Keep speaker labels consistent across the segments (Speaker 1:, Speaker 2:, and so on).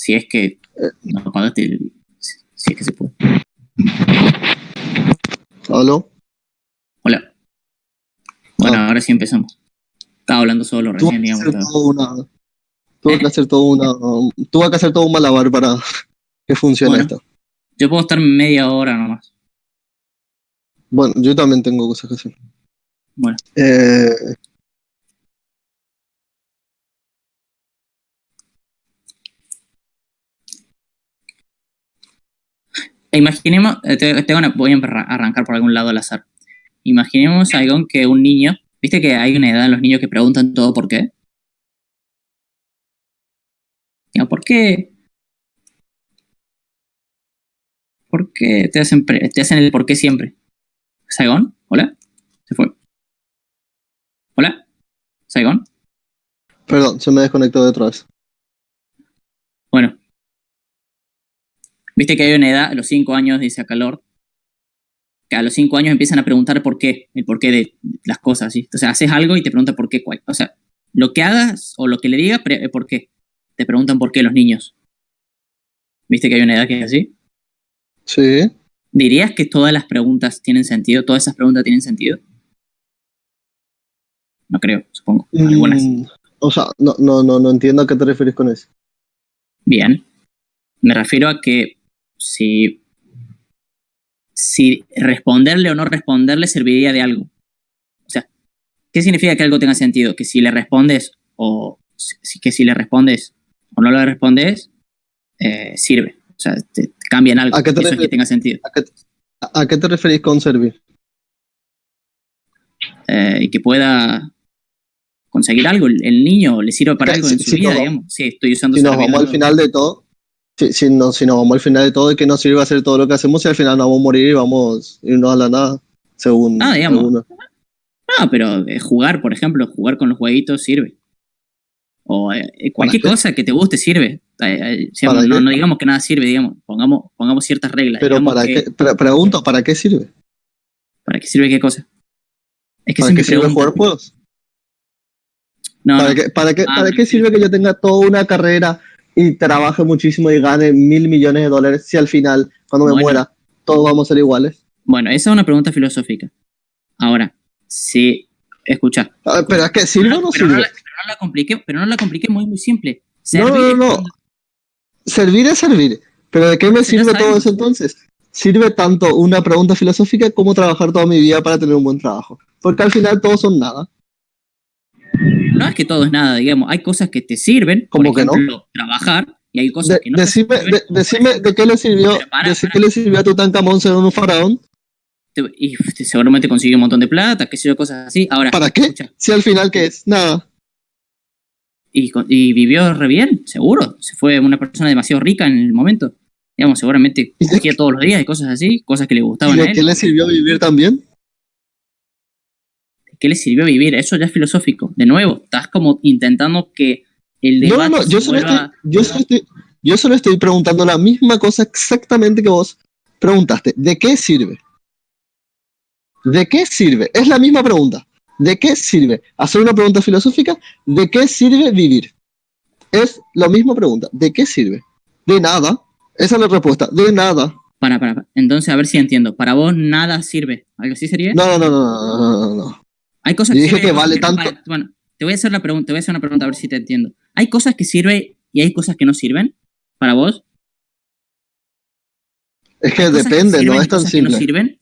Speaker 1: Si es que no pagaste, si es que se puede.
Speaker 2: ¿Aló?
Speaker 1: Hola. Bueno, ahora sí empezamos. Estaba hablando solo recién, digamos.
Speaker 2: Tuve que hacer todo un malabar para que funcione esto.
Speaker 1: Yo puedo estar media hora nomás.
Speaker 2: Bueno, yo también tengo cosas que hacer.
Speaker 1: Bueno. Imaginemos, voy a arrancar por algún lado al azar. Imaginemos algo que un niño, ¿viste que hay una edad en los niños que preguntan todo por qué? ¿Por qué? ¿Por qué te hacen el por qué siempre? ¿Saigón? ¿Hola? ¿Se fue? ¿Hola? ¿Saigón?
Speaker 2: Perdón, se me desconectó de otra vez.
Speaker 1: Bueno. Viste que hay una edad, a los 5 años, dice acá Lord, que a los 5 años empiezan a preguntar por qué, el porqué de las cosas, ¿sí? O sea, haces algo y te preguntan por qué, o sea, lo que hagas o lo que le digas, ¿por qué? Te preguntan por qué los niños. ¿Viste que hay una edad que es así?
Speaker 2: Sí.
Speaker 1: ¿Dirías que todas las preguntas tienen sentido? ¿Todas esas preguntas tienen sentido? No creo, supongo. Algunas.
Speaker 2: O sea, no entiendo a qué te refieres con eso.
Speaker 1: Bien. Me refiero a que si responderle o no responderle serviría de algo. O sea, ¿qué significa que algo tenga sentido? Que si le respondes o no le respondes, sirve. O sea, te cambian algo. Eso es que tenga sentido.
Speaker 2: ¿A qué te referís con servir?
Speaker 1: Y que pueda conseguir algo. El niño le sirve para algo en su vida, digamos. Sí, estoy usando
Speaker 2: si nos vamos al final de todo. Si nos vamos al final de todo, ¿de qué nos sirve hacer todo lo que hacemos si al final nos vamos a morir y vamos a irnos a la nada? Según
Speaker 1: digamos. No, pero jugar, por ejemplo, jugar con los jueguitos sirve. O cualquier cosa que te guste sirve. No digamos que nada sirve, digamos. Pongamos ciertas reglas.
Speaker 2: Pero pregunto, ¿para qué sirve?
Speaker 1: ¿Para qué sirve qué cosa? Es que
Speaker 2: ¿Para qué sirve jugar juegos? ¿Para qué sirve que yo tenga toda una carrera y trabaje muchísimo y gane $1.000 millones si al final, cuando me muera, todos vamos a ser iguales?
Speaker 1: Bueno, esa es una pregunta filosófica. Ahora, si... Escucha.
Speaker 2: Pero es que sirve o no sirve.
Speaker 1: Pero no la compliqué, muy simple.
Speaker 2: No. Servir es servir. ¿Pero de qué me sirve todo eso entonces? Sirve tanto una pregunta filosófica como trabajar toda mi vida para tener un buen trabajo. Porque al final todos son nada.
Speaker 1: No es que todo es nada, digamos. Hay cosas que te sirven,
Speaker 2: como
Speaker 1: por ejemplo, trabajar, y hay cosas que no
Speaker 2: decime de qué le sirvió, qué le sirvió a Tutankamón ser un faraón.
Speaker 1: Y seguramente consiguió un montón de plata, qué sé yo, cosas así. Ahora,
Speaker 2: ¿para qué? Escucha. Si al final, ¿qué es? Nada.
Speaker 1: Y vivió re bien, seguro. Se fue una persona demasiado rica en el momento. Digamos, seguramente cogía todos los días y cosas así, cosas que le gustaban a él.
Speaker 2: ¿Y qué le sirvió vivir también?
Speaker 1: ¿Qué le sirvió vivir? Eso ya es filosófico. De nuevo, estás como intentando que el debate
Speaker 2: yo solo estoy preguntando la misma cosa exactamente que vos preguntaste. ¿De qué sirve? ¿De qué sirve? Es la misma pregunta. ¿De qué sirve? Hacer una pregunta filosófica. ¿De qué sirve vivir? Es la misma pregunta. ¿De qué sirve? De nada. Esa es la respuesta. De nada.
Speaker 1: Para. Entonces, a ver si entiendo. Para vos nada sirve. ¿Algo así sería?
Speaker 2: No.
Speaker 1: Hay cosas
Speaker 2: que dije que vale tanto.
Speaker 1: Bueno, te voy a hacer una pregunta a ver si te entiendo. ¿Hay cosas que sirven y hay cosas que no sirven para vos?
Speaker 2: Es que depende, no es tan simple.
Speaker 1: ¿Que no sirven?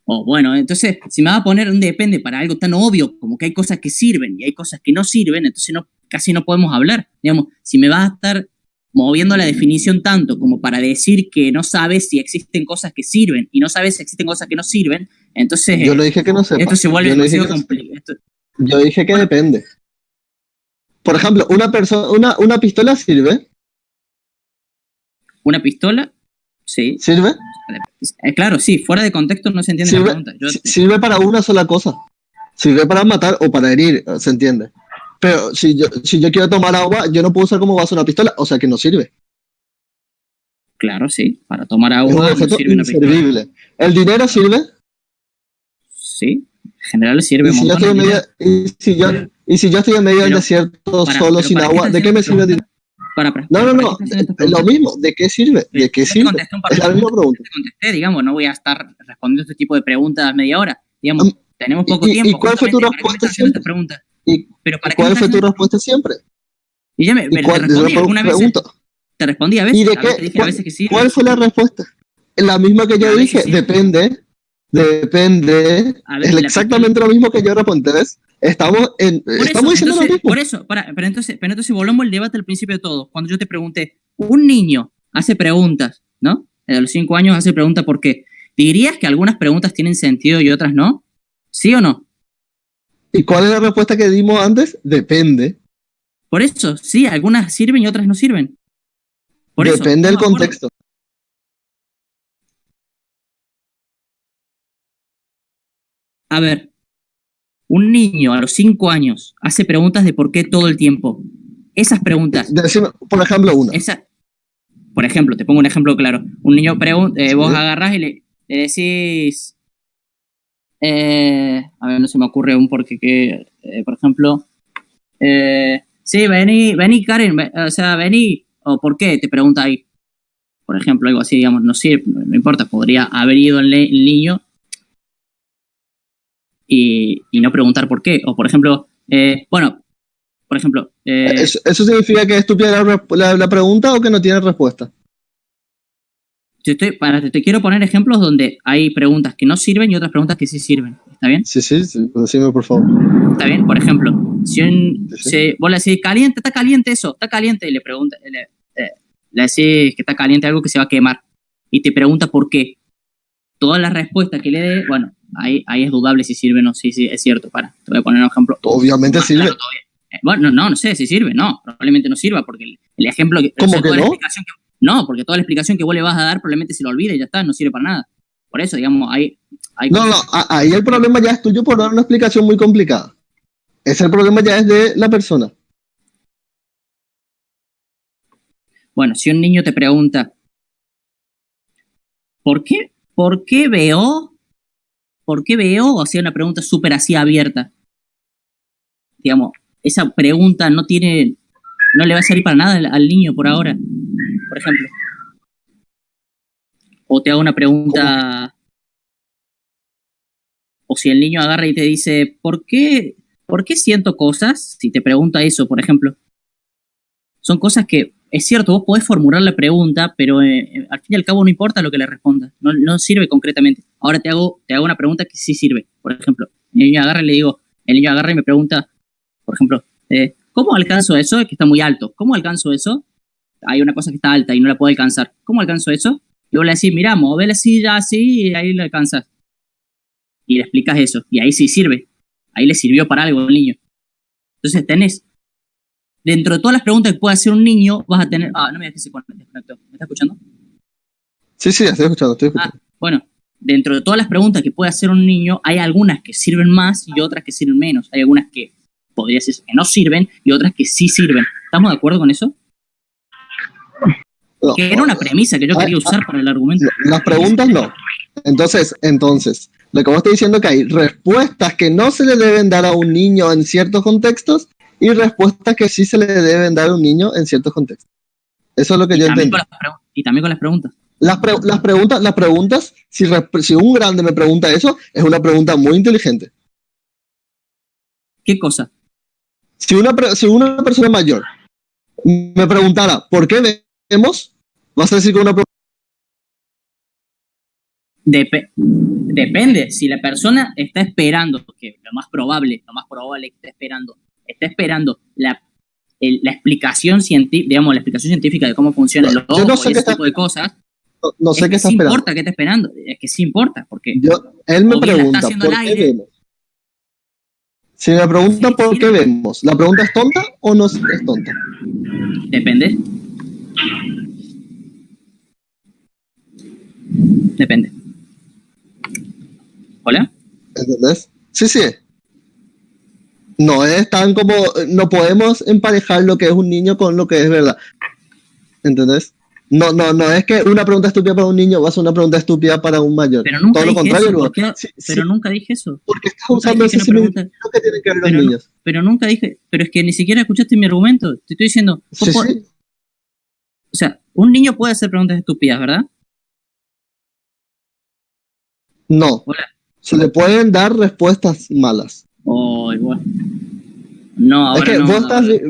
Speaker 1: Bueno, entonces, si me va a poner un depende para algo tan obvio como que hay cosas que sirven y hay cosas que no sirven, entonces casi no podemos hablar. Digamos, si me vas a estar moviendo la definición tanto como para decir que no sabes si existen cosas que sirven y no sabes si existen cosas que no sirven, entonces...
Speaker 2: Yo no dije que no sepa.
Speaker 1: Esto se vuelve demasiado complicado.
Speaker 2: Yo dije que depende. Por ejemplo, una pistola sirve.
Speaker 1: ¿Una pistola? Sí.
Speaker 2: ¿Sirve?
Speaker 1: Claro, sí, fuera de contexto no se entiende la pregunta.
Speaker 2: Sirve para una sola cosa. Sirve para matar o para herir, se entiende. Pero si yo quiero tomar agua, yo no puedo usar como vaso una pistola, o sea que no sirve.
Speaker 1: Claro, sí, para tomar agua
Speaker 2: es un objeto inservible. ¿El dinero sirve?
Speaker 1: Sí, en general sirve un montón.
Speaker 2: Y si yo estoy en medio del desierto solo sin agua, ¿de qué me sirve el dinero? No.
Speaker 1: ¿Para qué estás haciendo estas
Speaker 2: Es lo
Speaker 1: preguntas?
Speaker 2: mismo. ¿De qué sirve? ¿De qué
Speaker 1: Yo te
Speaker 2: sirve?
Speaker 1: contesté un par
Speaker 2: Es
Speaker 1: de
Speaker 2: la misma
Speaker 1: preguntas,
Speaker 2: pregunta.
Speaker 1: te contesté, digamos, no voy a estar respondiendo este tipo de preguntas media hora. Digamos,
Speaker 2: Am,
Speaker 1: tenemos poco
Speaker 2: ¿Y
Speaker 1: tiempo,
Speaker 2: cuál fue tu
Speaker 1: justamente, ¿para qué me
Speaker 2: respuesta
Speaker 1: estás haciendo
Speaker 2: siempre?
Speaker 1: estas preguntas?
Speaker 2: ¿Y
Speaker 1: ¿Pero para qué me
Speaker 2: cuál
Speaker 1: estás
Speaker 2: fue tu
Speaker 1: haciendo estas
Speaker 2: respuesta
Speaker 1: preguntas?
Speaker 2: siempre?
Speaker 1: Y yo te
Speaker 2: Yo
Speaker 1: respondí algunas veces,
Speaker 2: pregunto.
Speaker 1: te respondí a
Speaker 2: ¿Y
Speaker 1: veces,
Speaker 2: de
Speaker 1: a veces te
Speaker 2: qué?
Speaker 1: dije a veces que sirve,
Speaker 2: ¿Cuál fue la respuesta? La misma que
Speaker 1: a
Speaker 2: yo
Speaker 1: veces
Speaker 2: dije.
Speaker 1: sirve,
Speaker 2: Depende.
Speaker 1: a
Speaker 2: Es
Speaker 1: veces
Speaker 2: exactamente lo mismo que yo respondí. ¿Ves?
Speaker 1: por eso,
Speaker 2: Estamos diciendo lo
Speaker 1: entonces,
Speaker 2: mismo.
Speaker 1: pero entonces volvamos al debate al principio de todo. Cuando yo te pregunté, un niño hace preguntas, ¿no? A los 5 años hace preguntas, ¿por qué? ¿Dirías que algunas preguntas tienen sentido y otras no? ¿Sí o no?
Speaker 2: ¿Y cuál es la respuesta que dimos antes? Depende.
Speaker 1: Por eso, sí, algunas sirven y otras no sirven. Por eso,
Speaker 2: Depende del
Speaker 1: estamos de acuerdo.
Speaker 2: contexto.
Speaker 1: A ver, un niño a los 5 años hace preguntas de por qué todo el tiempo. Esas preguntas,
Speaker 2: Decime, por ejemplo, una.
Speaker 1: por ejemplo, te pongo un ejemplo claro. Un niño pregunta,
Speaker 2: Sí.
Speaker 1: vos agarrás y le decís, a ver, no se me ocurre un porque que, por ejemplo, sí, vení, Karen, o sea, vení, o por qué, te pregunta ahí. Por ejemplo, algo así, digamos, no sirve, no importa, podría haber ido el niño y no preguntar por qué. O, por ejemplo,
Speaker 2: ¿Eso significa que es estúpida la pregunta o que no tiene respuesta?
Speaker 1: te quiero poner ejemplos donde hay preguntas que no sirven y otras preguntas que sí sirven. ¿Está bien?
Speaker 2: Sí, decime por favor.
Speaker 1: Está bien, por ejemplo, si vos le decís, caliente, está caliente eso, está caliente, y le decís que está caliente algo que se va a quemar, y te pregunta por qué. Todas las respuestas que le dé, bueno, ahí es dudable si sirve o no, sí, es cierto, te voy a poner un ejemplo.
Speaker 2: Obviamente sirve.
Speaker 1: Claro, bueno, no sé si sirve, no, probablemente no sirva, porque el ejemplo que...
Speaker 2: ¿Cómo que no?
Speaker 1: No, porque toda la explicación que vos le vas a dar probablemente se lo olvide y ya está, no sirve para nada. Por eso, digamos, hay
Speaker 2: No, ahí el problema ya es tuyo por dar una explicación muy complicada. Ese problema ya es de la persona.
Speaker 1: Bueno, si un niño te pregunta, ¿por qué veo? O sea, una pregunta súper así abierta. Digamos, esa pregunta no le va a servir para nada al niño por ahora, por ejemplo. O te hago una pregunta, o si el niño agarra y te dice, ¿por qué siento cosas? Si te pregunta eso, por ejemplo. Son cosas que, es cierto, vos podés formular la pregunta, pero al fin y al cabo no importa lo que le respondas, no sirve concretamente. Ahora te hago una pregunta que sí sirve. Por ejemplo, el niño agarra y me pregunta, por ejemplo, ¿cómo alcanzo eso? Que está muy alto. ¿Cómo alcanzo eso? Hay una cosa que está alta y no la puedo alcanzar. ¿Cómo alcanzo eso? Y vos le decís, mirá, mueve la silla así y ahí la alcanzas. Y le explicas eso. Y ahí sí sirve. Ahí le sirvió para algo al niño. Entonces tenés, dentro de todas las preguntas que puede hacer un niño, vas a tener... no me digas que se desconectó. ¿Me estás escuchando?
Speaker 2: Sí, estoy escuchando.
Speaker 1: Bueno, dentro de todas las preguntas que puede hacer un niño, hay algunas que sirven más y otras que sirven menos. Hay algunas que podría ser que no sirven y otras que sí sirven. ¿Estamos de acuerdo con eso?
Speaker 2: No,
Speaker 1: que era una premisa que yo quería usar para el argumento.
Speaker 2: Las preguntas no. Entonces, lo que vos estás diciendo es que hay respuestas que no se le deben dar a un niño en ciertos contextos y respuestas que sí se le deben dar a un niño en ciertos contextos. Eso es lo que yo entiendo.
Speaker 1: Y también con las preguntas.
Speaker 2: Las preguntas, si un grande me pregunta eso, es una pregunta muy inteligente.
Speaker 1: ¿Qué cosa?
Speaker 2: Si una persona mayor me preguntara, ¿por qué vemos? Vas a decir que una pregunta...
Speaker 1: Depende. Si la persona está esperando, que lo más probable que está esperando la explicación científica, digamos, la explicación científica de cómo funciona el ojo y ese tipo de cosas.
Speaker 2: No sé qué está esperando.
Speaker 1: Importa qué está esperando. Es que sí importa, porque
Speaker 2: él me pregunta, ¿por qué vemos? Si me pregunta por qué vemos, ¿la pregunta es tonta o no es tonta?
Speaker 1: Depende. ¿Hola?
Speaker 2: ¿Entendés? Sí. No es tan como... No podemos emparejar lo que es un niño con lo que es verdad. ¿Entendés? No es que una pregunta estúpida para un niño va a ser una pregunta estúpida para un mayor.
Speaker 1: Pero nunca
Speaker 2: todo lo contrario.
Speaker 1: Nunca dije eso.
Speaker 2: Porque estás usando ese similitud que tienen que ver los niños.
Speaker 1: Pero nunca dije... Pero es que ni siquiera escuchaste mi argumento. Te estoy diciendo... O sea, un niño puede hacer preguntas estúpidas, ¿verdad?
Speaker 2: No.
Speaker 1: Hola.
Speaker 2: Se le pueden dar respuestas malas.
Speaker 1: Oh, igual. No,
Speaker 2: Es
Speaker 1: ahora
Speaker 2: que
Speaker 1: no.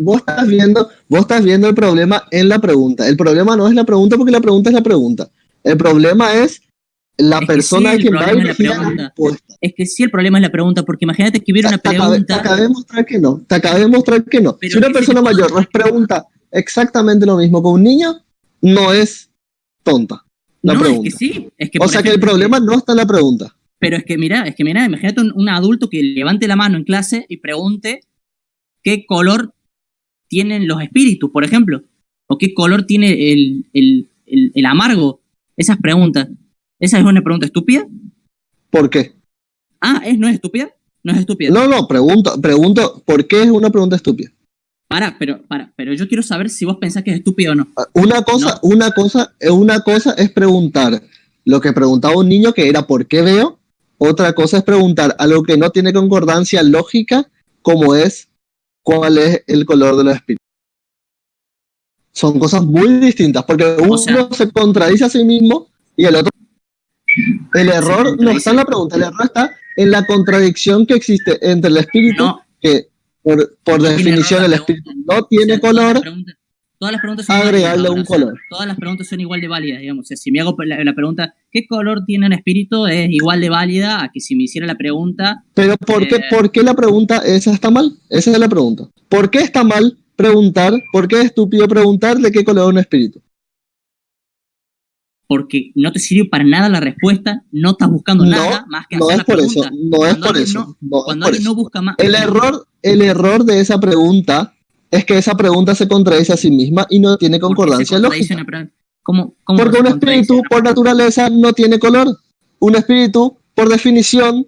Speaker 2: vos estás viendo el problema en la pregunta. El problema no es la pregunta porque la pregunta es la pregunta. El problema es la
Speaker 1: Es que
Speaker 2: persona
Speaker 1: sí,
Speaker 2: a
Speaker 1: el
Speaker 2: quien va
Speaker 1: problema es la
Speaker 2: dirigida la
Speaker 1: pregunta.
Speaker 2: respuesta.
Speaker 1: Es que sí, el problema es la pregunta, porque imagínate que hubiera una
Speaker 2: Te
Speaker 1: pregunta.
Speaker 2: acabé de mostrar que no. Te acabé de mostrar que no.
Speaker 1: Pero
Speaker 2: Si una
Speaker 1: ¿qué se te
Speaker 2: persona
Speaker 1: puede
Speaker 2: mayor nos pregunta exactamente lo mismo con un niño, no es tonta la
Speaker 1: No, es que
Speaker 2: pregunta.
Speaker 1: sí. Es que,
Speaker 2: O
Speaker 1: por
Speaker 2: sea que el
Speaker 1: ejemplo,
Speaker 2: problema no está en la pregunta.
Speaker 1: pero es que mira, imagínate un adulto que levante la mano en clase y pregunte qué color tienen los espíritus, por ejemplo, o qué color tiene el amargo. Esas preguntas. ¿Esa es una pregunta estúpida?
Speaker 2: ¿Por qué?
Speaker 1: ¿No es estúpida? No es estúpida.
Speaker 2: No, pregunto, ¿por qué es una pregunta estúpida?
Speaker 1: Pero yo quiero saber si vos pensás que es estúpido o no.
Speaker 2: Una
Speaker 1: ¿No?
Speaker 2: cosa es preguntar lo que preguntaba un niño que era ¿por qué veo? Otra cosa es preguntar algo que no tiene concordancia lógica, como es ¿cuál es el color de los espíritus? Son cosas muy distintas, porque uno se contradice a sí mismo y el otro. El error no está en la pregunta, el error está en la contradicción que existe entre el espíritu, que por definición el espíritu no tiene color,
Speaker 1: todas las preguntas son
Speaker 2: agregarle
Speaker 1: válidas,
Speaker 2: un color.
Speaker 1: Todas las preguntas son igual de válidas, digamos. O sea, si me hago la pregunta, ¿qué color tiene un espíritu? Es igual de válida a que si me hiciera la pregunta.
Speaker 2: Pero ¿por qué la pregunta esa está mal? Esa es la pregunta. ¿Por qué está mal preguntar? ¿Por qué es estúpido preguntar de qué color es un espíritu?
Speaker 1: Porque no te sirve para nada la respuesta, no estás buscando nada más que hacer la pregunta.
Speaker 2: No es por eso.
Speaker 1: Cuando alguien no busca más.
Speaker 2: El error de esa pregunta es que esa pregunta se contradice a sí misma y no tiene concordancia lógica.
Speaker 1: ¿Cómo
Speaker 2: porque un espíritu, por naturaleza, no tiene color. Un espíritu, por definición,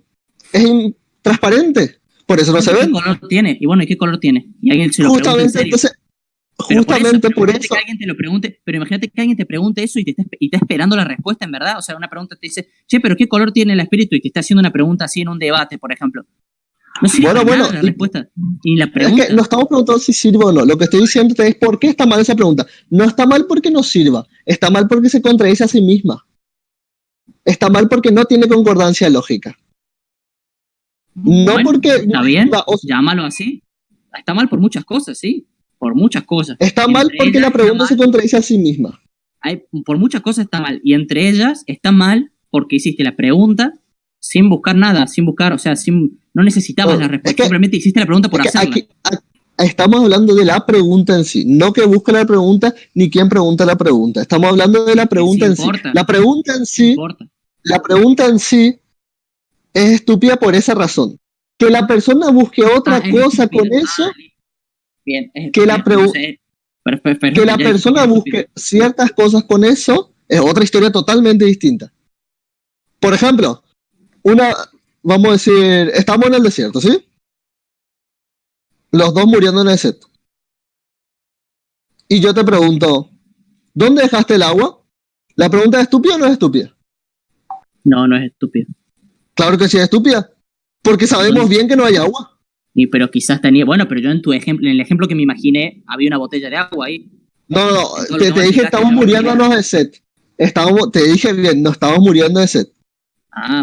Speaker 2: es transparente. Por eso no se ve.
Speaker 1: ¿Qué color tiene? Y bueno, ¿y qué color tiene? Y alguien se lo pregunta en serio.
Speaker 2: Justamente por eso.
Speaker 1: Que alguien te lo pregunte, pero imagínate que alguien te pregunte eso y está esperando la respuesta en verdad. O sea, una pregunta te dice, che, pero ¿qué color tiene el espíritu? Y te está haciendo una pregunta así en un debate, por ejemplo. No sirve para nada la respuesta. Y la pregunta.
Speaker 2: Es que no estamos preguntando si sirve o no. Lo que estoy diciendo es por qué está mal esa pregunta. No está mal porque no sirva. Está mal porque se contradice a sí misma. Está mal porque no tiene concordancia lógica. No porque.
Speaker 1: Está bien, llámalo así. Está mal por muchas cosas, sí. Por muchas cosas.
Speaker 2: Está mal porque la pregunta se contradice a sí misma.
Speaker 1: Por muchas cosas está mal. Y entre ellas está mal porque hiciste la pregunta sin buscar nada, sin buscar, o sea, no necesitabas la respuesta, simplemente hiciste la pregunta por hacerla.
Speaker 2: Estamos hablando de la pregunta en sí, no que busca la pregunta ni quién pregunta la pregunta. Estamos hablando de la pregunta en sí. La pregunta en sí es estúpida por esa razón. Que la persona busque otra cosa con eso.
Speaker 1: Bien,
Speaker 2: que la persona busque ciertas cosas con eso es otra historia totalmente distinta. Por ejemplo, vamos a decir, estamos en el desierto, ¿sí? Los dos muriendo en el desierto. Y yo te pregunto, ¿dónde dejaste el agua? ¿La pregunta es estúpida o no es estúpida?
Speaker 1: No, no es estúpida.
Speaker 2: Claro que sí es estúpida, porque sabemos bien que no hay agua.
Speaker 1: Pero quizás tenía, bueno, pero yo en el ejemplo que me imaginé, había una botella de agua ahí.
Speaker 2: No, te dije estamos muriéndonos de sed. Te dije bien, no estamos muriendo de sed.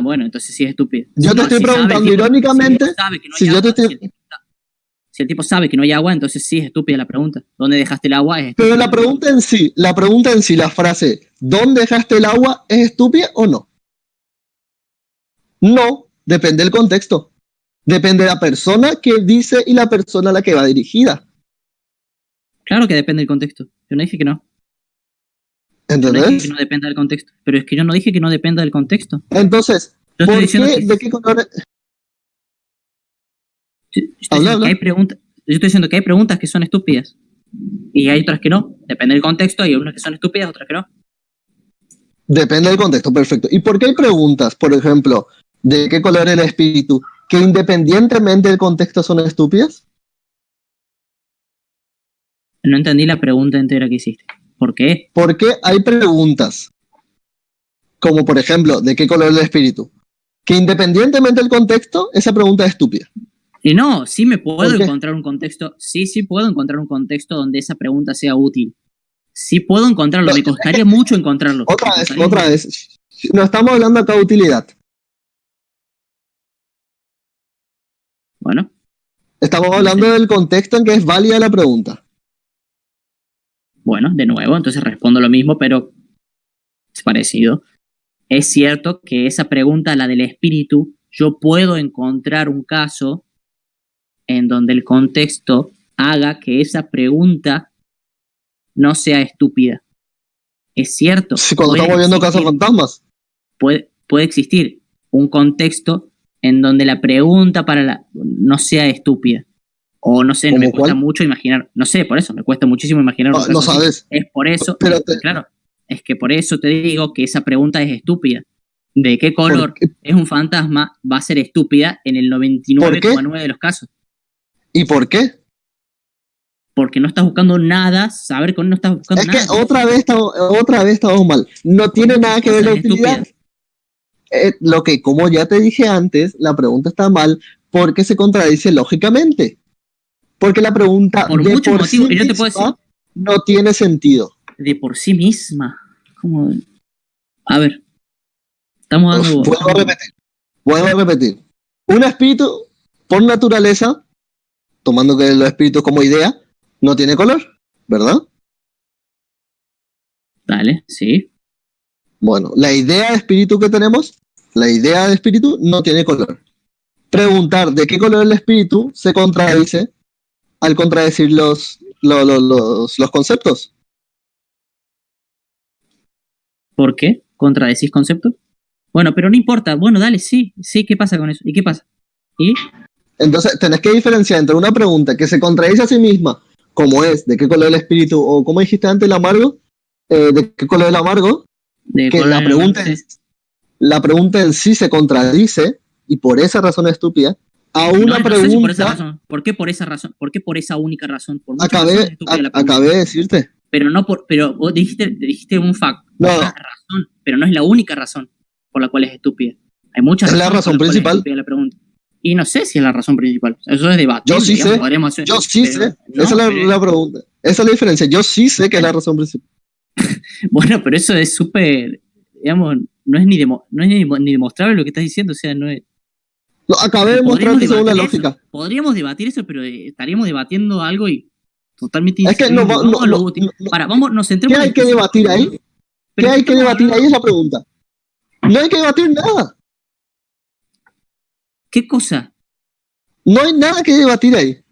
Speaker 1: Bueno, entonces sí es estúpido.
Speaker 2: Yo te estoy preguntando irónicamente,
Speaker 1: si el tipo sabe que no hay agua, entonces sí es estúpida la pregunta. ¿Dónde dejaste el agua?
Speaker 2: Pero la pregunta en sí, la frase, ¿dónde dejaste el agua? ¿Es estúpida o no? No, depende del contexto. Depende de la persona que dice y la persona a la que va dirigida.
Speaker 1: Claro que depende del contexto. Yo no dije que no.
Speaker 2: ¿Entendés?
Speaker 1: Yo no dije que no dependa del contexto. Pero es que yo no dije que no dependa del contexto.
Speaker 2: Entonces, ¿de qué color?
Speaker 1: Yo estoy diciendo que hay preguntas que son estúpidas. Y hay otras que no. Depende del contexto. Hay unas que son estúpidas, otras que no.
Speaker 2: Depende del contexto, perfecto. ¿Y por qué hay preguntas, por ejemplo, de qué color es el espíritu, que independientemente del contexto son estúpidas?
Speaker 1: No entendí la pregunta entera que hiciste. ¿Por qué?
Speaker 2: Porque hay preguntas, como por ejemplo, ¿de qué color es el espíritu? Que independientemente del contexto, esa pregunta es estúpida.
Speaker 1: Y no, sí me puedo encontrar un contexto, sí puedo encontrar un contexto donde esa pregunta sea útil. Sí puedo encontrarlo, me costaría mucho encontrarlo.
Speaker 2: Otra vez. No estamos hablando acá de utilidad.
Speaker 1: Bueno.
Speaker 2: Estamos hablando del contexto en que es válida la pregunta.
Speaker 1: Bueno, de nuevo, entonces respondo lo mismo, pero es parecido. Es cierto que esa pregunta, la del espíritu, yo puedo encontrar un caso en donde el contexto haga que esa pregunta no sea estúpida. Es cierto.
Speaker 2: Sí, cuando estamos viendo cazafantasmas.
Speaker 1: Puede existir un contexto en donde la pregunta no sea estúpida. O no sé, me cuesta mucho imaginar. No sé, por eso me cuesta muchísimo imaginar.
Speaker 2: No sabes.
Speaker 1: Es por eso. Claro, es que por eso te digo que esa pregunta es estúpida. ¿De qué color es un fantasma? Va a ser estúpida en el 99,9% de los casos.
Speaker 2: ¿Y por qué?
Speaker 1: Porque no estás buscando nada, saber con no estás buscando nada.
Speaker 2: Es que otra vez estamos mal. No tiene nada que ver la utilidad. Como ya te dije antes, la pregunta está mal porque se contradice lógicamente. Porque la pregunta
Speaker 1: por muchos motivos, yo te puedo decir,
Speaker 2: no tiene sentido.
Speaker 1: De por sí misma. ¿Cómo? A ver. Estamos dando.
Speaker 2: Vuelvo a repetir. Un espíritu, por naturaleza, tomando que los espíritus como idea, no tiene color, ¿verdad?
Speaker 1: Dale, sí.
Speaker 2: Bueno, la idea de espíritu que tenemos, la idea de espíritu no tiene color. Preguntar de qué color es el espíritu se contradice al contradecir los conceptos.
Speaker 1: ¿Por qué? ¿Contradecís conceptos? Bueno, pero no importa. Bueno, dale, sí, ¿qué pasa con eso? ¿Y qué pasa? ¿Y?
Speaker 2: Entonces, tenés que diferenciar entre una pregunta que se contradice a sí misma, como es, ¿de qué color es el espíritu? O, como dijiste antes, el amargo, ¿de qué color es el amargo? Que la pregunta en sí se contradice, y por esa razón es estúpida, a una pregunta...
Speaker 1: Sé si por esa razón. ¿Por qué por esa razón? ¿Por qué por esa única razón? Por
Speaker 2: acabé de decirte.
Speaker 1: Pero vos dijiste un fact.
Speaker 2: No.
Speaker 1: Una razón, pero no es la única razón por la cual es estúpida. Hay muchas
Speaker 2: razones. Es la razón principal.
Speaker 1: La pregunta. Y no sé si es la razón principal. Eso es debate.
Speaker 2: Yo sí sé. Yo sí sé. No, esa es la pregunta. Esa es la diferencia. Yo sí sé que es la razón principal.
Speaker 1: Bueno, pero eso es súper, digamos, no es ni demostrable lo que estás diciendo. O sea, no es...
Speaker 2: Acabé de mostrarte según la lógica.
Speaker 1: Podríamos debatir eso, pero estaríamos debatiendo algo y totalmente...
Speaker 2: Es que
Speaker 1: nos centremos...
Speaker 2: ¿Qué hay que debatir ahí? ¿Qué hay que debatir ahí? Es la pregunta. No hay que debatir nada.
Speaker 1: ¿Qué cosa?
Speaker 2: No hay nada que debatir ahí.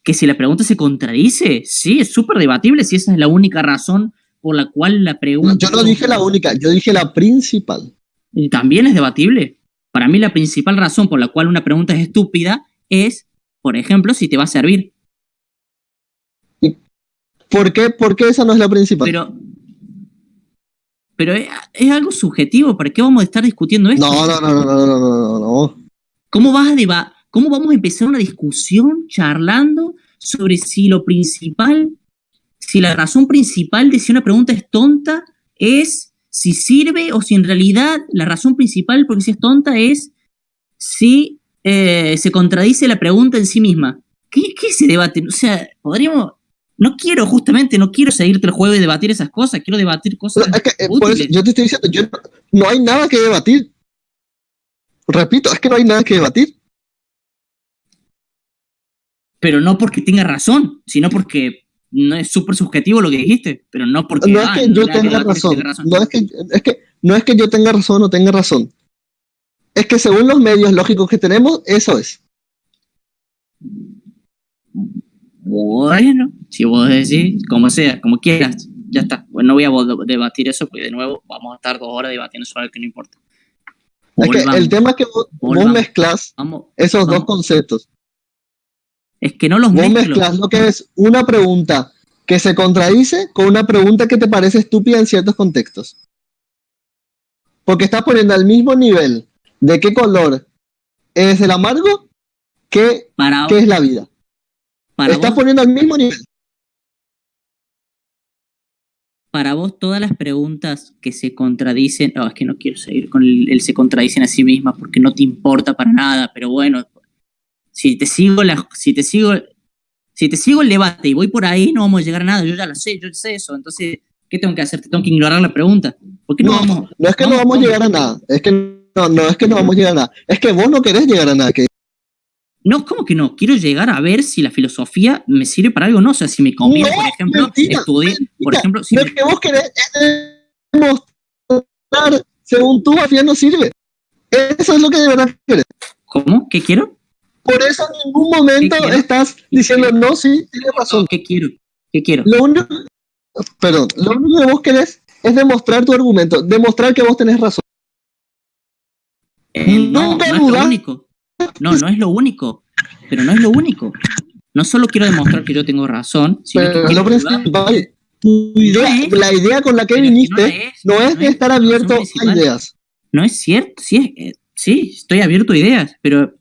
Speaker 1: Que si la pregunta se contradice, sí, es súper debatible si esa es la única razón por la cual la pregunta...
Speaker 2: Yo no dije la única, yo dije la principal.
Speaker 1: Y también es debatible. Para mí la principal razón por la cual una pregunta es estúpida es, por ejemplo, si te va a servir.
Speaker 2: ¿Por qué esa no es la principal?
Speaker 1: Pero es algo subjetivo. ¿Para qué vamos a estar discutiendo esto?
Speaker 2: No.
Speaker 1: ¿Cómo vamos a empezar una discusión charlando sobre si la razón principal de si una pregunta es tonta es si sirve o si en realidad la razón principal porque si es tonta es si se contradice la pregunta en sí misma? ¿Qué se debate? O sea, podríamos... No quiero seguirte el juego y debatir esas cosas. Quiero debatir cosas
Speaker 2: útiles. Eso, yo te estoy diciendo, no hay nada que debatir. Repito, es que no hay nada que debatir.
Speaker 1: Pero no porque tenga razón, sino porque no es súper subjetivo lo que dijiste. Pero no porque...
Speaker 2: No es que yo tenga razón. No es que yo tenga razón o no tenga razón. Es que según los medios lógicos que tenemos, eso es.
Speaker 1: Bueno, si vos decís, como sea, como quieras, ya está. Bueno, no voy a debatir eso porque de nuevo vamos a estar 2 horas debatiendo sobre algo que no importa.
Speaker 2: Es que el tema es que vos mezclas esos dos conceptos.
Speaker 1: Es que no los
Speaker 2: mezclas. Vos mezclas lo que es una pregunta que se contradice con una pregunta que te parece estúpida en ciertos contextos. Porque estás poniendo al mismo nivel de qué color es el amargo que es la vida. Estás poniendo al mismo nivel.
Speaker 1: Para vos, todas las preguntas que se contradicen... No, es que no quiero seguir con el se contradicen a sí mismas porque no te importa para nada, pero bueno, si te sigo Si te sigo el debate y voy por ahí, no vamos a llegar a nada. Yo ya lo sé, yo sé eso. Entonces, ¿qué tengo que hacer? ¿Te tengo que ignorar la pregunta? ¿Por qué no vamos?
Speaker 2: No es que no vamos a llegar a nada. Es que no es que no vamos a llegar a nada. Es que vos no querés llegar a nada.
Speaker 1: No, ¿cómo que no? Quiero llegar a ver si la filosofía me sirve para algo o no. O sea, si me conviene, por ejemplo, estudiar. Por ejemplo, si
Speaker 2: lo que vos querés es demostrar, según tú, Mafia no sirve. Eso es lo que de verdad querés.
Speaker 1: ¿Cómo? ¿Qué quiero?
Speaker 2: Por eso en ningún momento estás diciendo, no, sí, tienes razón.
Speaker 1: ¿Qué quiero? ¿Qué quiero?
Speaker 2: Lo único que vos querés es demostrar tu argumento, demostrar que vos tenés razón.
Speaker 1: No es lo único. No es lo único. Pero no es lo único. No solo quiero demostrar que yo tengo razón, sino
Speaker 2: pero
Speaker 1: que quiero
Speaker 2: lo principal, la idea con la que viniste no es de estar abierto a ideas.
Speaker 1: No es cierto. Sí, estoy abierto a ideas, pero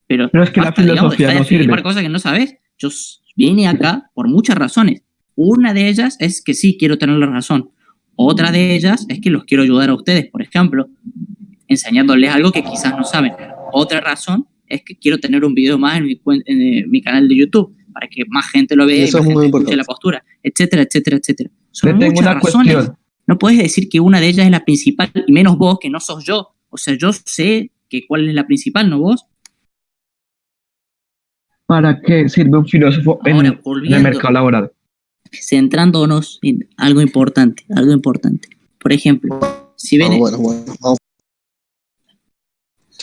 Speaker 3: es que la filosofía no sirve.
Speaker 1: Para cosas que no sabes. Yo vine acá por muchas razones. Una de ellas es que sí, quiero tener la razón. Otra de ellas es que los quiero ayudar a ustedes, por ejemplo, enseñándoles algo que quizás no saben. Otra razón es que quiero tener un video más en mi canal de YouTube para que más gente lo vea,
Speaker 2: eso es muy importante.
Speaker 1: La postura, etcétera, etcétera, etcétera. Son muchas razones. Cuestión. No puedes decir que una de ellas es la principal, y menos vos, que no sos yo. O sea, yo sé que cuál es la principal, ¿no vos?
Speaker 3: ¿Para qué sirve un filósofo en el mercado laboral?
Speaker 1: Centrándonos en algo importante. Por ejemplo, si ven...
Speaker 2: Bueno.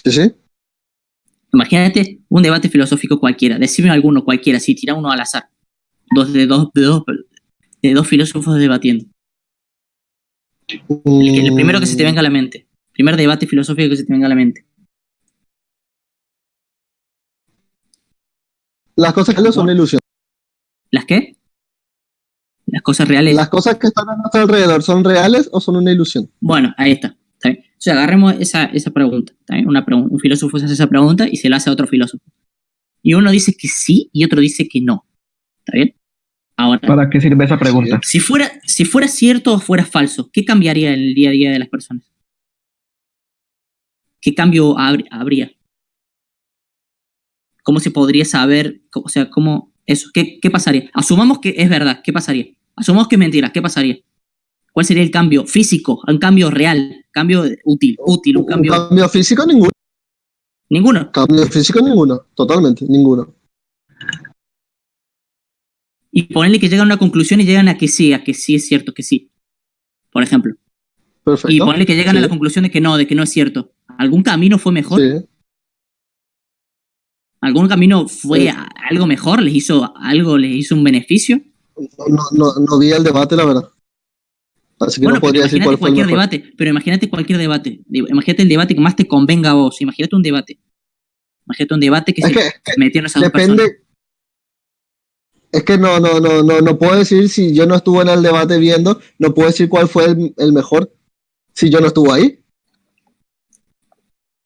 Speaker 2: Sí.
Speaker 1: Imagínate un debate filosófico cualquiera. Decime alguno cualquiera, si tira uno al azar. Dos filósofos debatiendo. El primero que se te venga a la mente. Primer debate filosófico que se te venga a la mente.
Speaker 2: Las cosas reales son una ilusión.
Speaker 1: ¿Las qué? Las cosas reales.
Speaker 2: ¿Las cosas que están a nuestro alrededor son reales o son una ilusión?
Speaker 1: Bueno, ahí está. ¿Está bien? O sea, agarremos esa pregunta. ¿Está bien? Un filósofo se hace esa pregunta y se la hace a otro filósofo. Y uno dice que sí y otro dice que no. ¿Está bien? Ahora,
Speaker 3: ¿para qué sirve esa pregunta?
Speaker 1: Si fuera cierto o fuera falso, ¿qué cambiaría en el día a día de las personas? ¿Qué cambio habría? ¿Cómo se podría saber? O sea, ¿cómo eso? ¿Qué pasaría? Asumamos que es verdad, ¿qué pasaría? Asumamos que es mentira, ¿qué pasaría? ¿Cuál sería el cambio físico, un cambio real, cambio útil, un cambio...
Speaker 2: ¿Un cambio físico? Ninguno.
Speaker 1: ¿Ninguno?
Speaker 2: Cambio físico, ninguno, totalmente, ninguno.
Speaker 1: Y ponerle que llegan a una conclusión y llegan a que sí es cierto, que sí. Por ejemplo.
Speaker 2: Perfecto.
Speaker 1: Y ponerle que llegan a la conclusión de que no es cierto. ¿Algún camino fue mejor?
Speaker 2: Sí.
Speaker 1: ¿Algún camino fue algo mejor? ¿Les hizo un beneficio?
Speaker 2: No vi el debate, la verdad. Así que no podría decir cuál fue el mejor.
Speaker 1: Debate, pero imagínate cualquier debate. Imagínate el debate que más te convenga a vos. Imagínate un debate. Que se metieron esas dos personas.
Speaker 2: Es que no puedo decir si yo no estuve en el debate viendo, no puedo decir cuál fue el mejor si yo no estuve ahí.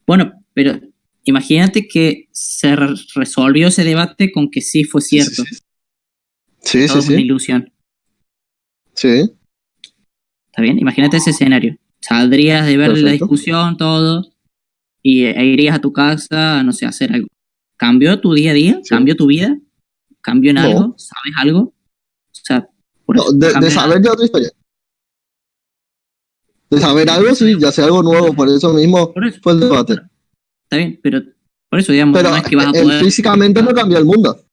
Speaker 1: Bueno, pero imagínate que se resolvió ese debate con que sí fue cierto.
Speaker 2: Sí.
Speaker 1: Todo es una ilusión.
Speaker 2: Sí.
Speaker 1: ¿Está bien? Imagínate ese escenario. Saldrías de ver la discusión, todo, y irías a tu casa, no sé, a hacer algo. ¿Cambió tu día a día? Sí. ¿Cambió tu vida? ¿Cambió en algo? ¿Sabes algo? O sea,
Speaker 2: de saber ya otra historia. De saber algo, sí, ya sea algo nuevo, por eso mismo fue el debate.
Speaker 1: Está bien, pero por eso, digamos,
Speaker 2: pero
Speaker 1: no es que vas a poder...
Speaker 2: físicamente no cambió el mundo,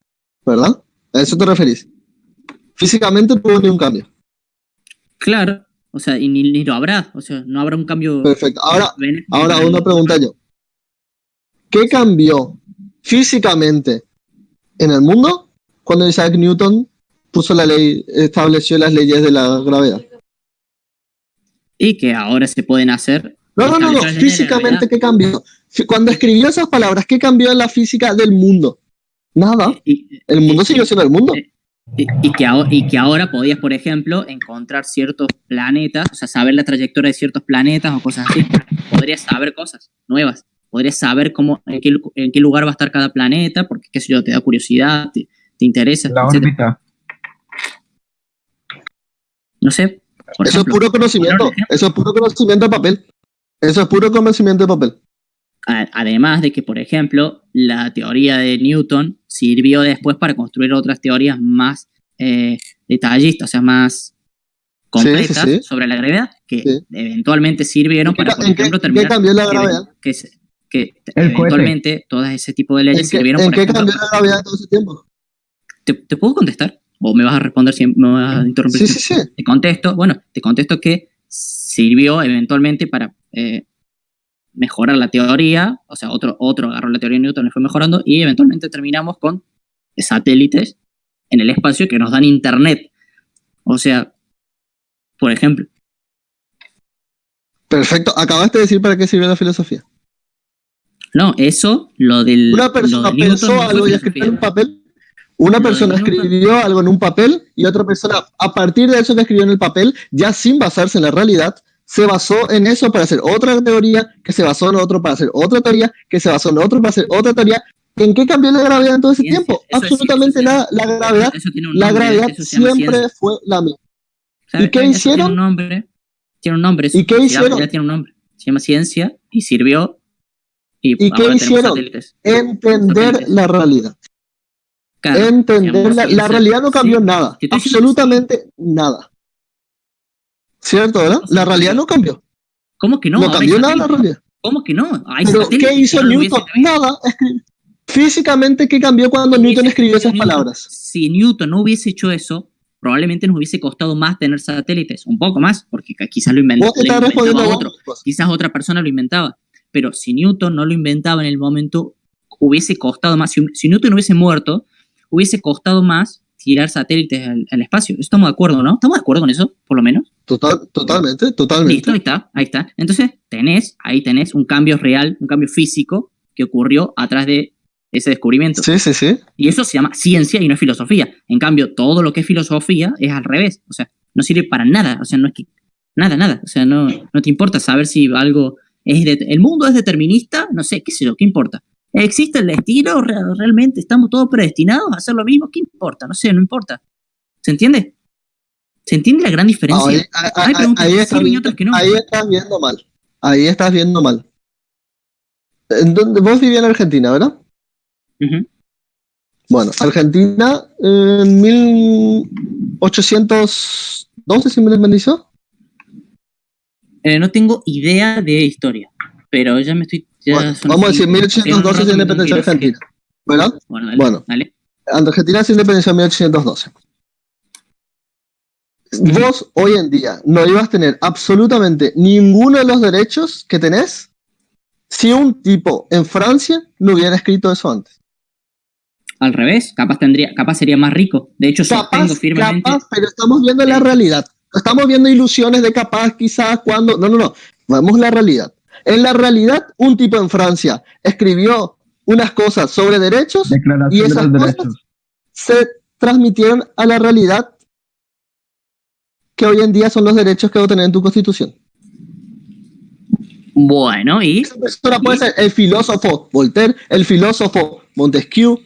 Speaker 2: ¿verdad? ¿A eso te referís? Físicamente no hubo ni un cambio.
Speaker 1: Claro, o sea, y ni lo habrá, o sea, no habrá un cambio...
Speaker 2: Perfecto, ahora una pregunta yo. ¿Qué cambió físicamente en el mundo cuando Isaac Newton estableció las leyes de la gravedad?
Speaker 1: Y que ahora se pueden hacer...
Speaker 2: No, físicamente, ¿qué cambió? Cuando escribió esas palabras, ¿qué cambió en la física del mundo? Nada. El mundo siguió siendo el mundo.
Speaker 1: Y que ahora podías, por ejemplo, encontrar ciertos planetas, o sea, saber la trayectoria de ciertos planetas o cosas así. Podrías saber cosas nuevas. Podrías saber en qué lugar va a estar cada planeta, porque, qué sé yo, te da curiosidad, te interesa.
Speaker 3: La órbita.
Speaker 1: No sé.
Speaker 2: Eso es puro conocimiento. Eso es puro conocimiento de papel.
Speaker 1: Además de que, por ejemplo, la teoría de Newton sirvió después para construir otras teorías más detallistas, o sea, más completas
Speaker 2: Sí.
Speaker 1: sobre la gravedad, que
Speaker 2: Sí.
Speaker 1: eventualmente sirvieron para, por ejemplo, terminar...
Speaker 2: ¿En qué cambió la gravedad?
Speaker 1: Que
Speaker 3: El cohete.
Speaker 1: eventualmente todas ese tipo de leyes sirvieron,
Speaker 2: ¿En
Speaker 1: por
Speaker 2: qué
Speaker 1: ejemplo...
Speaker 2: cambió la gravedad todo ese tiempo?
Speaker 1: ¿Te puedo contestar? ¿O me vas a responder si me vas a interrumpir?
Speaker 2: Sí.
Speaker 1: Te contesto que sirvió eventualmente para mejorar la teoría, o sea, otro agarró la teoría de Newton y fue mejorando, y eventualmente terminamos con satélites en el espacio que nos dan internet. O sea, por ejemplo.
Speaker 2: Perfecto. Acabaste de decir para qué sirve la filosofía.
Speaker 1: No, eso, lo del...
Speaker 2: Una persona pensó algo y escribió en un papel. Una persona escribió algo en un papel y otra persona, a partir de eso que escribió en el papel, ya sin basarse en la realidad, se basó en eso para hacer otra teoría, que se basó en otro para hacer otra teoría, que se basó en otro para hacer otra teoría. ¿En qué cambió la gravedad en todo ese tiempo? Absolutamente nada. La gravedad siempre fue la misma. ¿Y qué hicieron?
Speaker 1: Tiene un nombre.
Speaker 2: ¿Y qué hicieron?
Speaker 1: Ya tiene un nombre. Se llama ciencia y sirvió.
Speaker 2: ¿Y qué hicieron? Entender la realidad. Claro, entender la realidad no cambió nada. Absolutamente nada. ¿Cierto, verdad? La realidad no cambió.
Speaker 1: ¿Cómo que no?
Speaker 2: No cambió nada la realidad.
Speaker 1: ¿Cómo que no?
Speaker 2: ¿Pero qué hizo Newton? Nada. Físicamente, ¿qué cambió cuando Newton escribió esas palabras?
Speaker 1: Si Newton no hubiese hecho eso, probablemente nos hubiese costado más tener satélites. Un poco más, porque quizás lo inventaba otro. Quizás otra persona lo inventaba. Pero si Newton no lo inventaba en el momento, hubiese costado más. Si Newton hubiese muerto, hubiese costado más tirar satélites al espacio. ¿Estamos de acuerdo, no? ¿Estamos de acuerdo con eso, por lo menos?
Speaker 2: Totalmente.
Speaker 1: Listo, ahí está. Entonces, ahí tenés un cambio real, un cambio físico que ocurrió atrás de ese descubrimiento.
Speaker 2: Sí.
Speaker 1: Y eso se llama ciencia y no es filosofía. En cambio, todo lo que es filosofía es al revés. O sea, no sirve para nada. O sea, no es que... Nada. O sea, no te importa saber si algo... el mundo es determinista, no sé, qué sé yo, ¿qué importa? ¿Existe el destino? ¿Realmente estamos todos predestinados a hacer lo mismo? ¿Qué importa? No sé, no importa. ¿Se entiende? ¿Se entiende la gran diferencia? Hay preguntas que sirven y otras que no.
Speaker 2: Ahí estás viendo mal. Vos vivías en Argentina, ¿verdad?
Speaker 1: Uh-huh.
Speaker 2: Bueno, Argentina en 1812 se independizó.
Speaker 1: No tengo idea de historia, pero ya me estoy...
Speaker 2: vamos a decir 1812 se independizó Argentina, ¿verdad?
Speaker 1: Bueno, dale.
Speaker 2: Argentina se independizó en 1812. Vos hoy en día no ibas a tener absolutamente ninguno de los derechos que tenés si un tipo en Francia no hubiera escrito eso antes.
Speaker 1: Al revés, capaz sería más rico. De hecho, sostengo firmemente...
Speaker 2: Capaz, pero estamos viendo la realidad. Estamos viendo ilusiones de capaz, quizás, cuando... No. Vamos a la realidad. En la realidad, un tipo en Francia escribió unas cosas sobre derechos y esas cosas se transmitieron a la realidad que hoy en día son los derechos que vos tenés en tu constitución.
Speaker 1: Bueno, y...
Speaker 2: Esa persona puede ser el filósofo Voltaire, el filósofo Montesquieu.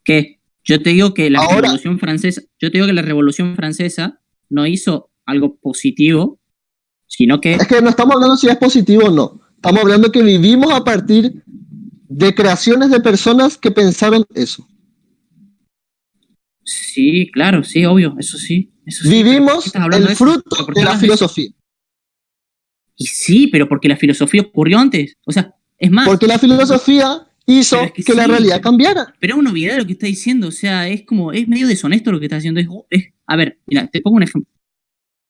Speaker 1: ¿Qué? Yo te digo que la Revolución Francesa no hizo algo positivo, sino que...
Speaker 2: Es que no estamos hablando si es positivo o no. Estamos hablando que vivimos a partir de creaciones de personas que pensaron eso.
Speaker 1: Sí, claro, sí, obvio, eso sí.
Speaker 2: Vivimos el fruto de la filosofía.
Speaker 1: Y sí, pero porque la filosofía ocurrió antes. O sea, es más...
Speaker 2: Porque la filosofía hizo que la realidad cambiara.
Speaker 1: Pero es una obviedad lo que está diciendo. O sea, es medio deshonesto lo que está haciendo. A ver, mira, te pongo un ejemplo.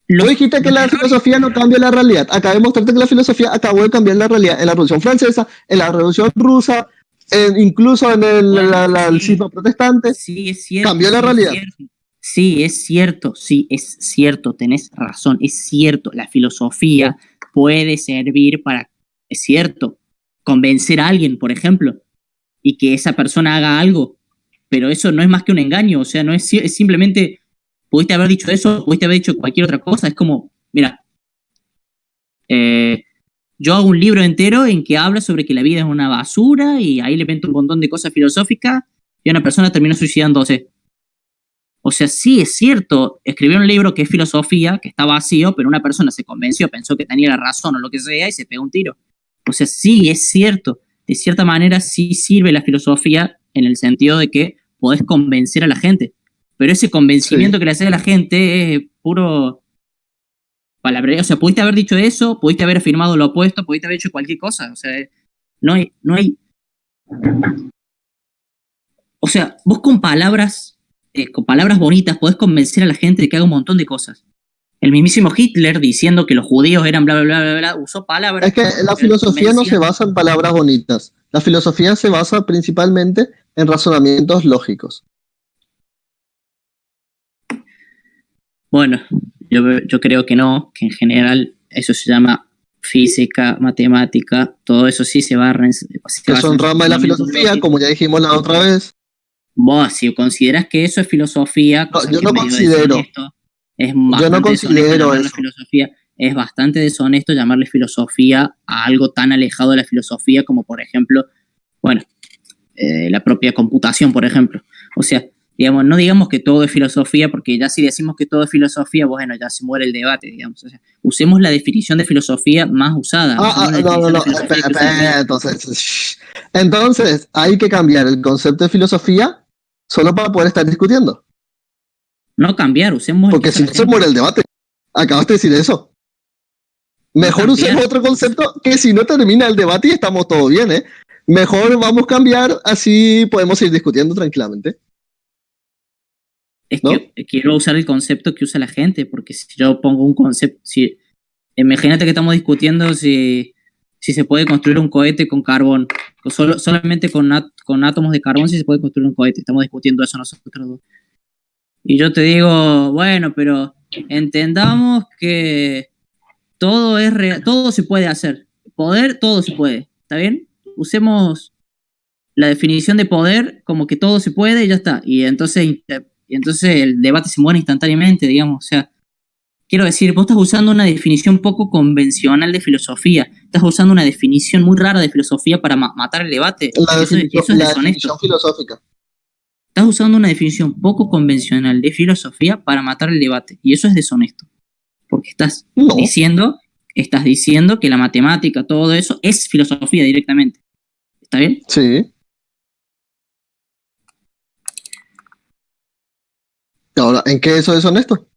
Speaker 2: Tú dijiste que la filosofía no cambia la realidad. Acabé de mostrarte que la filosofía acabó de cambiar la realidad en la Revolución Francesa, en la Revolución Rusa, incluso en el cisma protestante.
Speaker 1: Sí, es cierto.
Speaker 2: Cambió la realidad.
Speaker 1: Sí, es cierto, tenés razón, es cierto. La filosofía puede servir para, es cierto, convencer a alguien, por ejemplo, y que esa persona haga algo. Pero eso no es más que un engaño. O sea, no es simplemente... Pudiste haber dicho eso, pudiste haber dicho cualquier otra cosa. Es como, mira, yo hago un libro entero en que habla sobre que la vida es una basura y ahí le meto un montón de cosas filosóficas y una persona terminó suicidándose. O sea, sí, es cierto, escribió un libro que es filosofía, que está vacío, pero una persona se convenció, pensó que tenía la razón o lo que sea y se pegó un tiro. O sea, sí, es cierto. De cierta manera sí sirve la filosofía en el sentido de que podés convencer a la gente. Pero ese convencimiento que le haces a la gente es puro palabrería. O sea, pudiste haber dicho eso, pudiste haber afirmado lo opuesto, pudiste haber hecho cualquier cosa. O sea, no hay. O sea, vos con palabras bonitas podés convencer a la gente de que haga un montón de cosas. El mismísimo Hitler diciendo que los judíos eran bla, bla, bla, bla, bla, usó palabras.
Speaker 2: Es que la filosofía no se basa en palabras bonitas. La filosofía se basa principalmente en razonamientos lógicos.
Speaker 1: Bueno, yo creo que no, que en general eso se llama física, matemática, todo eso sí se va a...
Speaker 2: Que son ramas de la filosofía, como ya dijimos la otra vez.
Speaker 1: Vos, si considerás que eso es filosofía...
Speaker 2: No, yo no considero.
Speaker 1: Yo no considero eso. Filosofía. Es bastante deshonesto llamarle filosofía a algo tan alejado de la filosofía como, por ejemplo, bueno, la propia computación, por ejemplo. O sea, digamos, no digamos que todo es filosofía, porque ya si decimos que todo es filosofía, bueno, ya se muere el debate, digamos. O sea, usemos la definición de filosofía más usada.
Speaker 2: No. Entonces, hay que cambiar el concepto de filosofía solo para poder estar discutiendo.
Speaker 1: No cambiar, usemos...
Speaker 2: Porque si no se muere el debate. Acabaste de decir eso. Mejor usemos otro concepto que si no termina el debate y estamos todos bien, ¿eh? Mejor vamos a cambiar, así podemos ir discutiendo tranquilamente.
Speaker 1: Es que quiero usar el concepto que usa la gente, porque si yo pongo un concepto... imagínate que estamos discutiendo si se puede construir un cohete con carbón. Solamente con átomos de carbón si se puede construir un cohete. Estamos discutiendo eso nosotros dos. Y yo te digo, bueno, pero entendamos que todo es real, todo se puede hacer. Poder, todo se puede. ¿Está bien? Usemos la definición de poder como que todo se puede y ya está. Y entonces el debate se muere instantáneamente, digamos. O sea, quiero decir, vos estás usando una definición poco convencional de filosofía. Estás usando una definición muy rara de filosofía para matar el debate. Eso es deshonesto.
Speaker 2: La definición filosófica.
Speaker 1: Estás usando una definición poco convencional de filosofía para matar el debate. Y eso es deshonesto. Porque estás diciendo que la matemática, todo eso, es filosofía directamente. ¿Está bien?
Speaker 2: Sí. Ahora, ¿en qué eso es deshonesto?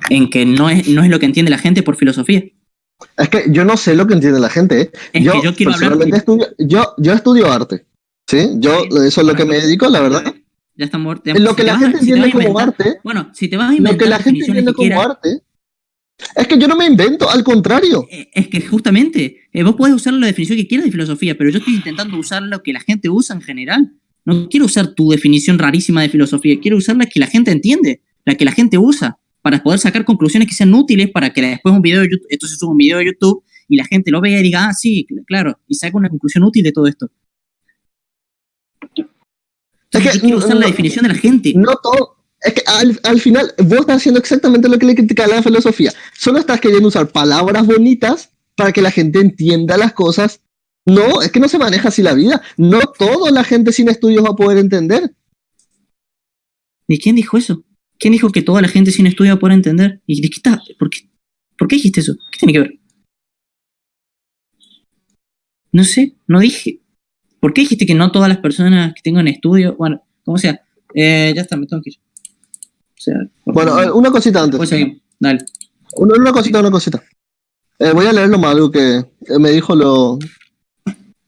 Speaker 1: En que no es lo que entiende la gente por filosofía.
Speaker 2: Es que yo no sé lo que entiende la gente, ¿eh?
Speaker 1: Yo quiero hablar...
Speaker 2: Yo estudio arte. ¿Sí? Eso es lo que me dedico, la verdad.
Speaker 1: Ya está muerto.
Speaker 2: Lo que la gente entiende como arte.
Speaker 1: Bueno, si te vas a inventar
Speaker 2: lo que la gente entiende como arte. Es que yo no me invento, al contrario.
Speaker 1: Es que justamente, vos podés usar la definición que quieras de filosofía, pero yo estoy intentando usar lo que la gente usa en general. No quiero usar tu definición rarísima de filosofía, quiero usar la que la gente entiende, la que la gente usa, para poder sacar conclusiones que sean útiles para que después un video de YouTube, esto se suba un video de YouTube y la gente lo vea y diga, sí, claro, y saca una conclusión útil de todo esto. Es que yo quiero usar la definición de la gente.
Speaker 2: No todo. Es que al final vos estás haciendo exactamente lo que le critica a la filosofía. Solo estás queriendo usar palabras bonitas para que la gente entienda las cosas. No, es que no se maneja así la vida. No toda la gente sin estudios va a poder entender.
Speaker 1: ¿Y quién dijo eso? ¿Quién dijo que toda la gente sin estudios va a poder entender? ¿Y de qué está? ¿Por qué dijiste eso? ¿Qué tiene que ver? No sé, no dije. ¿Por qué dijiste que no todas las personas que tengan estudio? Bueno, como sea, ya está, me tengo que ir. O sea,
Speaker 2: bueno, una cosita antes.
Speaker 1: Pues seguimos, dale.
Speaker 2: Una cosita. Voy a leer nomás algo que me dijo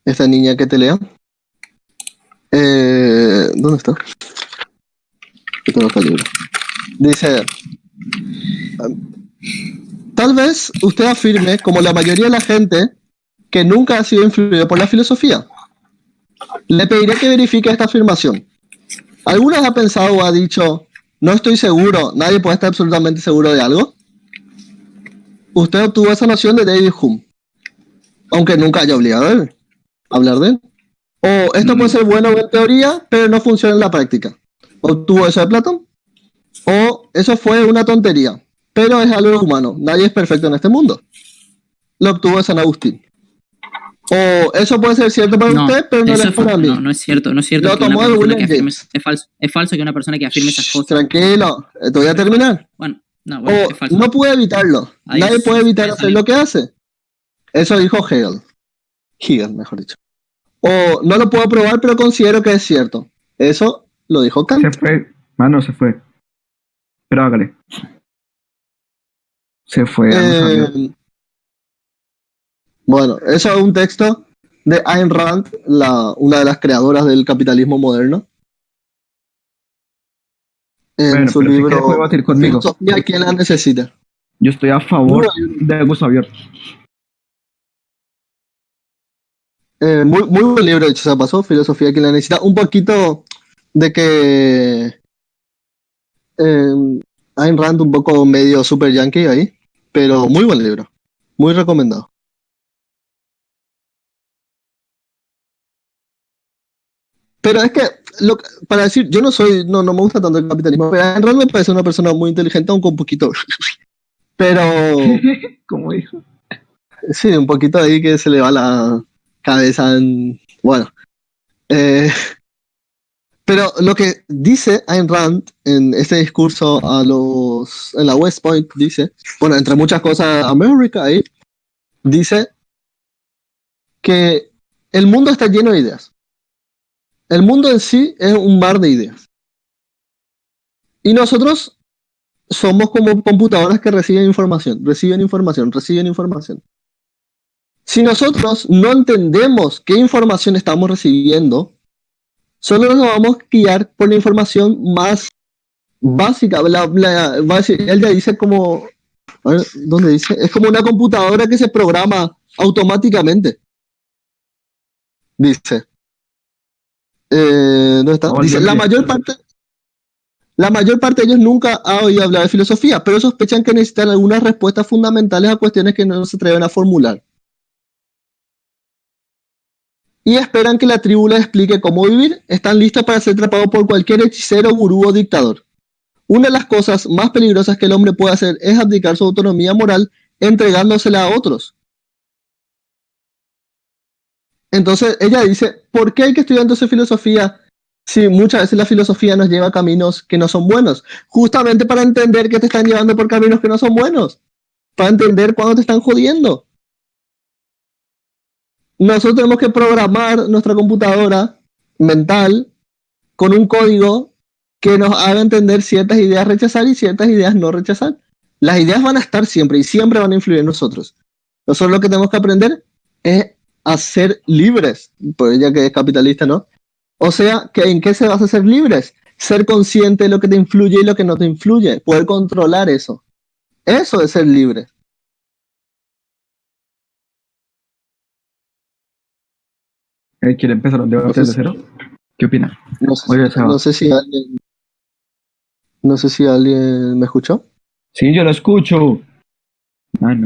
Speaker 2: esta niña que te lea. ¿Dónde está? Tengo este libro. Dice: tal vez usted afirme, como la mayoría de la gente, que nunca ha sido influido por la filosofía. Le pediré que verifique esta afirmación. ¿Alguna vez ha pensado o ha dicho, no estoy seguro, nadie puede estar absolutamente seguro de algo? Usted obtuvo esa noción de David Hume, aunque nunca haya obligado a él, hablar de él. O esto puede ser bueno en teoría, pero no funciona en la práctica. ¿Obtuvo eso de Platón? O eso fue una tontería, pero es algo humano, nadie es perfecto en este mundo. Lo obtuvo de San Agustín. O eso puede ser cierto para usted, pero no lo es para mí.
Speaker 1: No es cierto.
Speaker 2: Lo tomó de William James.
Speaker 1: Es falso que una persona que afirme esas cosas.
Speaker 2: Tranquilo, te voy a terminar.
Speaker 1: Bueno,
Speaker 2: es falso. No puede evitarlo. Nadie puede evitar hacer lo que hace. Eso dijo Hegel. Hegel, mejor dicho. O no lo puedo probar, pero considero que es cierto. Eso lo dijo Kant.
Speaker 3: Se fue. Mano, se fue. Pero hágale. Se fue.
Speaker 2: Bueno, eso es un texto de Ayn Rand, una de las creadoras del capitalismo moderno. En
Speaker 3: bueno,
Speaker 2: su
Speaker 3: pero si
Speaker 2: libro
Speaker 3: quieres puede batir conmigo.
Speaker 2: Filosofía, ¿quién la necesita?
Speaker 3: Yo estoy a favor de Augusto Abier.
Speaker 2: Muy buen libro, de hecho, se pasó, Filosofía, ¿quién la necesita? Un poquito de que Ayn Rand un poco medio super yankee ahí, pero muy buen libro, muy recomendado. Pero es que, para decir, yo no me gusta tanto el capitalismo, pero Ayn Rand me parece una persona muy inteligente, aunque un poquito, pero
Speaker 3: Como dijo.
Speaker 2: sí, un poquito ahí que se le va la cabeza bueno. Pero lo que dice Ayn Rand en este discurso en la West Point, dice, bueno, entre muchas cosas, América ahí, dice que el mundo está lleno de ideas. El mundo en sí es un mar de ideas. Y nosotros somos como computadoras que reciben información. Si nosotros no entendemos qué información estamos recibiendo, solo nos vamos a guiar por la información más básica. Él ya dice como, a ver, ¿dónde dice? Es como una computadora que se programa automáticamente. Dice. ¿Dónde está? Dice, la mayor parte de ellos nunca ha oído hablar de filosofía, pero sospechan que necesitan algunas respuestas fundamentales a cuestiones que no se atreven a formular. Y esperan que la tribu les explique cómo vivir. Están listos para ser atrapados por cualquier hechicero, gurú o dictador. Una de las cosas más peligrosas que el hombre puede hacer es abdicar su autonomía moral entregándosela a otros. Entonces ella dice, ¿por qué hay que estudiar entonces filosofía si muchas veces la filosofía nos lleva a caminos que no son buenos? Justamente para entender que te están llevando por caminos que no son buenos. Para entender cuándo te están jodiendo. Nosotros tenemos que programar nuestra computadora mental con un código que nos haga entender ciertas ideas rechazar y ciertas ideas no rechazar. Las ideas van a estar siempre y siempre van a influir en nosotros. Nosotros lo que tenemos que aprender es a ser libres, pues ya que es capitalista, ¿no? O sea, ¿en qué se basa ser libres? Ser consciente de lo que te influye y lo que no te influye, poder controlar eso. Eso es ser libre.
Speaker 3: ¿Quiere empezar un debate de cero? ¿Qué opina?
Speaker 2: No sé si alguien me escuchó.
Speaker 3: Sí, yo lo escucho. Ah, no.